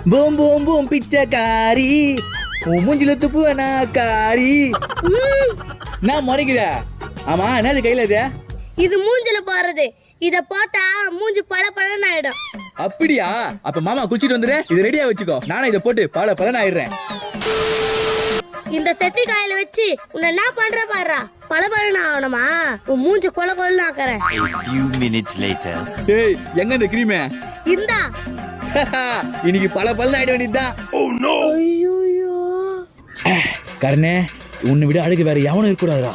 Boom boom boom பிச்சைக்காரி உன் மூஞ்சில துப்புவனா காரி. நான் முறைக்கிற. ஆமா என்னது கையில இது? இது மூஞ்சில போறது. இத போட்டா மூஞ்சி பல பலன்னு ஆயிடும். அப்படியா? அப்ப மாமா குளிச்சிட்டு வந்துரு, இது ரெடியா வச்சுக்கோ. நானும் இதை போட்டு பல பலன்னு ஆயிடுறேன். இந்த பெப்பி காயில வச்சு உன்னை என்ன பண்ற பாரு. பல பலன்னு ஆகணுமா? உன் மூஞ்சி கொல கொலன்னு ஆக்குறேன். A few minutes later. ஏய் எங்க இந்த கிரீம்? இந்தா. இன்னைக்கு பல பலன்னு ஆயிட வேண்டியதுதான். ஐயோ கர்ணே, உன்னை விட அழகு வேற எவனும் இருக்கக்கூடாதுடா.